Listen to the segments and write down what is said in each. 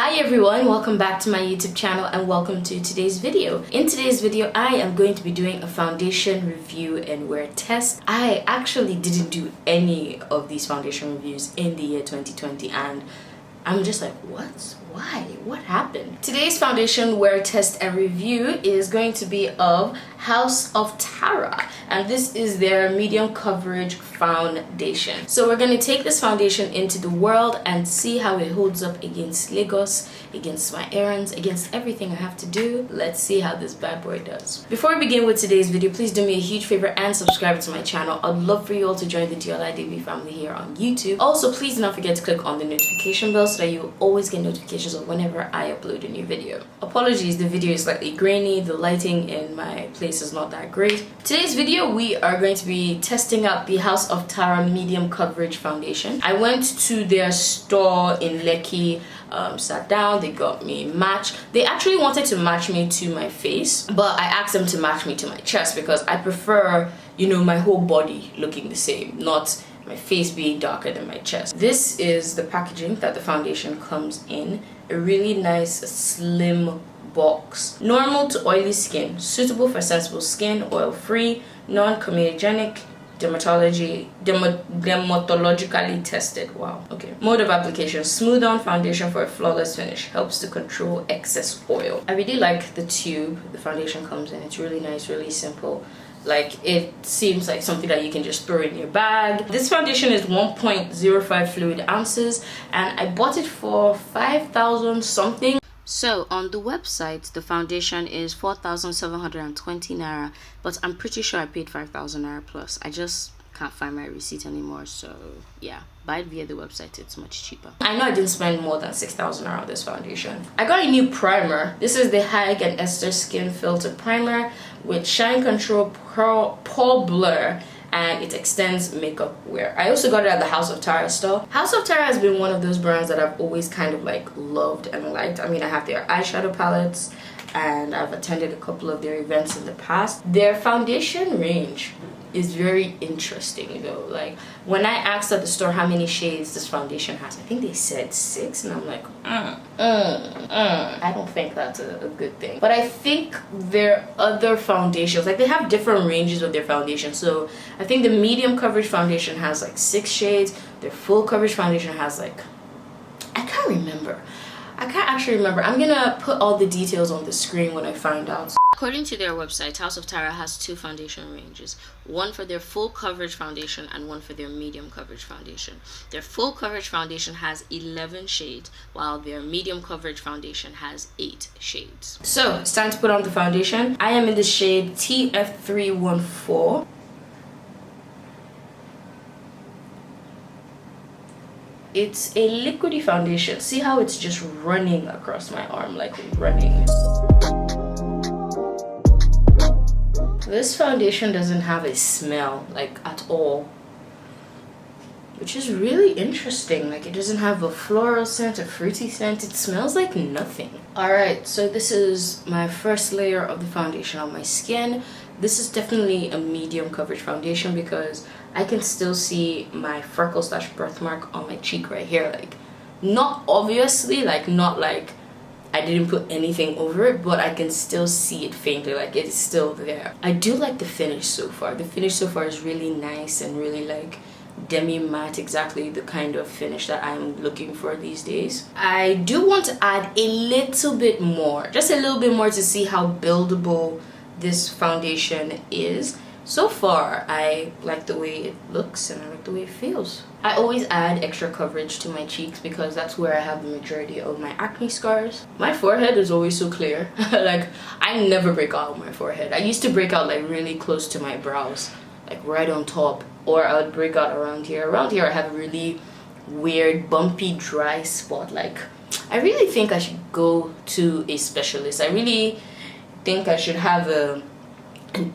Hi everyone, welcome back to my YouTube channel and welcome to today's video. In today's video, I am going to be doing a foundation review and wear test. I actually didn't do any of these foundation reviews in the year 2020 and I'm just like, what? Why? What happened? Today's foundation wear test and review is going to be of House of Tara, and this is their medium coverage foundation. So we're going to take this foundation into the world and see how it holds up against Lagos, against my errands, against everything I have to do. Let's see how this bad boy does. Before we begin with today's video, please do me a huge favor and subscribe to my channel. I'd love for you all to join the Deola Adebiyi family here on YouTube. Also, please do not forget to click on the notification bell so that you will always get notifications of whenever I upload a new video. Apologies, the video is slightly grainy. The lighting in my place is not that great. Today's video, we are going to be testing out the House of Tara medium coverage foundation. I went to their store in Lekki, sat down, they got me matched. They actually wanted to match me to my face, but I asked them to match me to my chest because I prefer, my whole body looking the same, not my face being darker than my chest. This is the packaging that the foundation comes in. A really nice slim box. Normal to oily skin, suitable for sensible skin, oil-free, non-comedogenic, dermatologically tested. Wow. Okay. Mode of application: smooth on foundation for a flawless finish. Helps to control excess oil. I really like the tube the foundation comes in. It's really nice, really simple. Like, it seems like something that you can just throw in your bag. This foundation is 1.05 fluid ounces and I bought it for 5,000 something. So on the website, the foundation is 4,720 naira, but I'm pretty sure I paid 5,000 naira plus. I just can't find my receipt anymore, so yeah, buy it via the website. It's much cheaper. I know I didn't spend more than 6,000 naira on this foundation. I got a new primer. This is the Hag and Esther Skin Filter Primer with Shine Control Pore Blur, and it extends makeup wear. I also got it at the House of Tara store. House of Tara has been one of those brands that I've always kind of like loved and liked. I mean, I have their eyeshadow palettes and I've attended a couple of their events in the past. Their foundation range is very interesting though. Like, when I asked at the store how many shades this foundation has, I think they said 6, and I'm like, I don't think that's a good thing. But I think their other foundations, like, they have different ranges of their foundation. So I think the medium coverage foundation has like 6 shades. Their full coverage foundation has like, I can't actually remember. I'm gonna put all the details on the screen when I find out. According to their website, House of Tara has 2 foundation ranges, one for their full coverage foundation and one for their medium coverage foundation. Their full coverage foundation has 11 shades, while their medium coverage foundation has 8 shades. So it's time to put on the foundation. I am in the shade TF314. It's a liquidy foundation. See how it's just running across my arm, like running. This foundation doesn't have a smell, like, at all, which is really interesting. Like, it doesn't have a floral scent, a fruity scent. It smells like nothing. Alright, so this is my first layer of the foundation on my skin. This is definitely a medium coverage foundation because I can still see my freckle/birthmark on my cheek right here. Like, not obviously, like, not like I didn't put anything over it, but I can still see it faintly, like it's still there. I do like the finish so far. The finish so far is really nice and really like demi matte, exactly the kind of finish that I'm looking for these days. I do want to add a little bit more, just a little bit more, to see how buildable this foundation is. So far, I like the way it looks and I like the way it feels. I always add extra coverage to my cheeks because that's where I have the majority of my acne scars. My forehead is always so clear. Like, I never break out my forehead. I used to break out like really close to my brows, like right on top, or I would break out around here. Around here I have a really weird bumpy dry spot. Like, I really think I should go to a specialist. I really think I should have an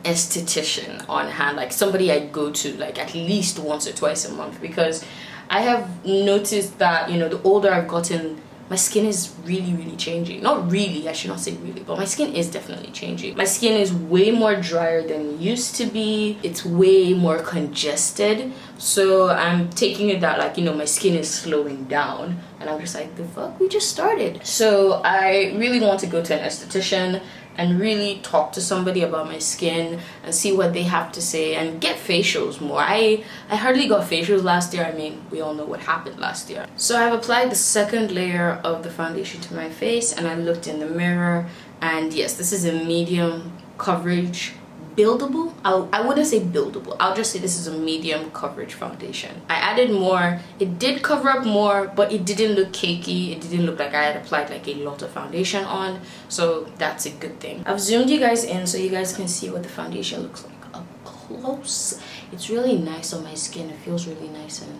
esthetician on hand, like somebody I go to like at least once or twice a month, because I have noticed that the older I've gotten, my skin is really changing. Not really, I should not say really, but my skin is definitely changing. My skin is way more drier than it used to be. It's way more congested. So I'm taking it that, like, you know, my skin is slowing down, and I'm just like, the fuck, we just started. So I really want to go to an esthetician and really talk to somebody about my skin and see what they have to say, and get facials more. I hardly got facials last year. I mean, we all know what happened last year. So I've applied the second layer of the foundation to my face, and I looked in the mirror, and yes, this is a medium coverage buildable. I wouldn't say buildable, I'll just say this is a medium coverage foundation. I added more. It did cover up more, but it didn't look cakey. It didn't look like I had applied like a lot of foundation on, so that's a good thing. I've zoomed you guys in so you guys can see what the foundation looks like up close. It's really nice on my skin. It feels really nice and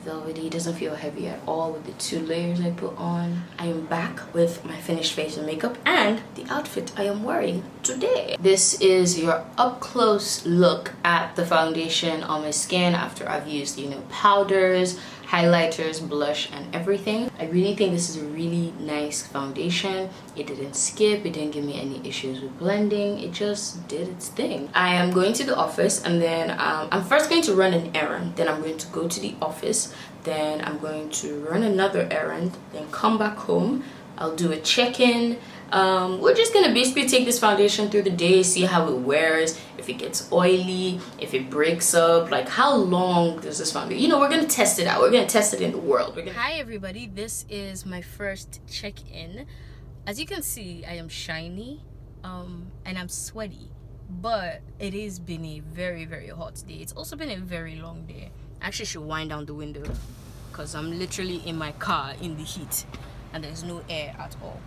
velvety. It doesn't feel heavy at all with the 2 layers I put on. I am back with my finished face and makeup and the outfit I am wearing today. This is your up close look at the foundation on my skin after I've used, you know, powders, highlighters, blush, and everything. I really think this is a really nice foundation. It didn't skip, it didn't give me any issues with blending. It just did its thing. I am going to the office, and then I'm first going to run an errand, then I'm going to go to the office, then I'm going to run another errand, then come back home. I'll do a check-in. We're just gonna basically take this foundation through the day, see how it wears, if it gets oily, if it breaks up, like how long does this foundation, you know, we're gonna test it out. We're gonna test it in the world. Hi everybody, this is my first check-in. As you can see, I am shiny and I'm sweaty, but it has been a very hot day. It's also been a very long day. I actually should wind down the window because I'm literally in my car in the heat and there's no air at all.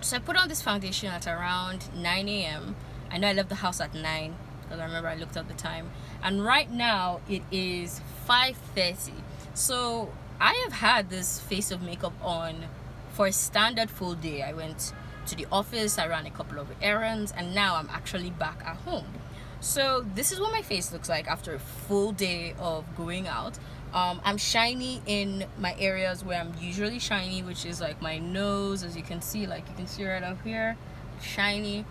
So I put on this foundation at around 9 a.m. I know I left the house at 9 because I remember I looked at the time, and right now it is 5:30. So I have had this face of makeup on for a standard full day. I went to the office, I ran a couple of errands, and now I'm actually back at home. So this is what my face looks like after a full day of going out. I'm shiny in my areas where I'm usually shiny, which is like my nose, as you can see, like you can see right up here, shiny.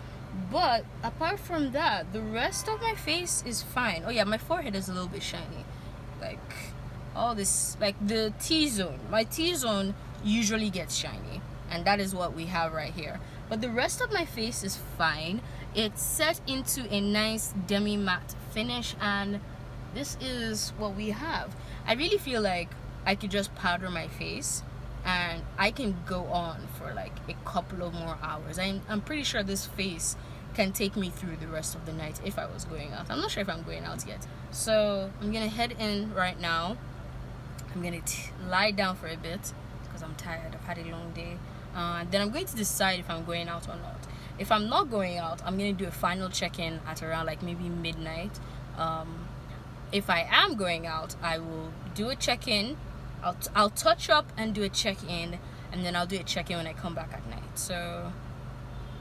But apart from that, the rest of my face is fine. Oh yeah, my forehead is a little bit shiny, like all this, like the T-zone. My T-zone usually gets shiny, and that is what we have right here. But the rest of my face is fine. It's set into a nice demi matte finish, and this is what we have. I really feel like I could just powder my face and I can go on for like a couple of more hours. I'm pretty sure this face can take me through the rest of the night if I was going out. I'm not sure if I'm going out yet. So I'm gonna head in right now. I'm gonna lie down for a bit because I'm tired. I've had a long day. Then I'm going to decide if I'm going out or not. If I'm not going out, I'm gonna do a final check-in at around like maybe midnight. If I am going out, I will do a check-in. I'll touch up and do a check-in, and then I'll do a check-in when I come back at night. So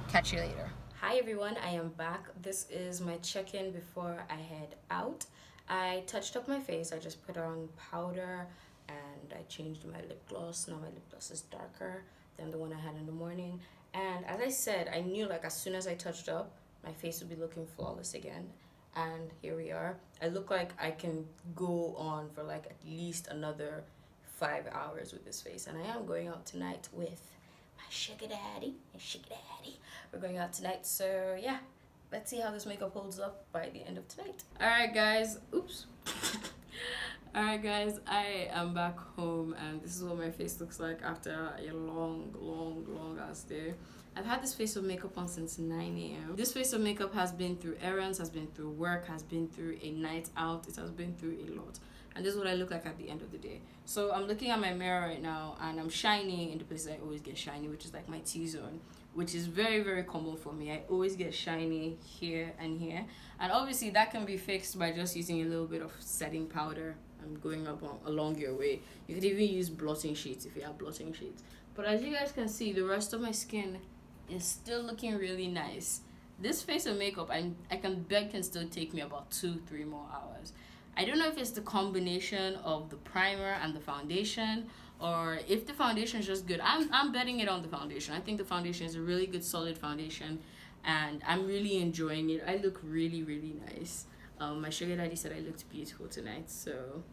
catch you later. Hi everyone, I am back. This is my check-in before I head out. I touched up my face. I just put on powder and I changed my lip gloss. Now my lip gloss is darker than the one I had in the morning. And as I said, I knew like as soon as I touched up, my face would be looking flawless again. And here we are. I look like I can go on for like at least another 5 hours with this face. And I am going out tonight with my sugar daddy. We're going out tonight, so yeah, let's see how this makeup holds up by the end of tonight. Alright guys, oops. Alright guys, I am back home, and this is what my face looks like after a long ass day. I've had this face of makeup on since 9 a.m. This face of makeup has been through errands, has been through work, has been through a night out. It has been through a lot. And this is what I look like at the end of the day. So I'm looking at my mirror right now, and I'm shiny in the places I always get shiny, which is like my T-zone, which is very common for me. I always get shiny here and here. And obviously that can be fixed by just using a little bit of setting powder and going up along your way. You could even use blotting sheets if you have blotting sheets. But as you guys can see, the rest of my skin is still looking really nice. This face of makeup, I can bet can still take me about 2-3 more hours. I don't know if it's the combination of the primer and the foundation, or if the foundation is just good. I'm betting it on the foundation. I think the foundation is a really good solid foundation, and I'm really enjoying it. I look really, really nice. My sugar daddy said I looked beautiful tonight, so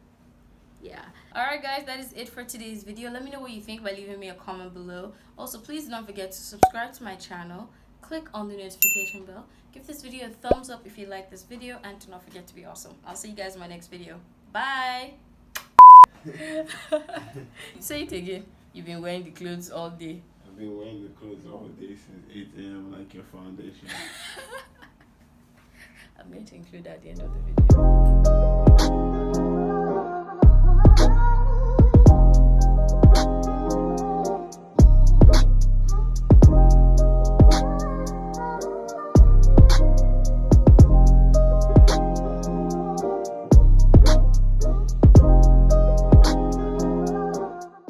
yeah. Alright guys, that is it for today's video. Let me know what you think by leaving me a comment below. Also, please don't forget to subscribe to my channel, click on the notification bell, give this video a thumbs up if you like this video, and do not forget to be awesome. I'll see you guys in my next video. Bye. Say it again. You've been wearing the clothes all day. I've been wearing the clothes all day since 8 a.m. like your foundation. I'm going to include that at the end of the video.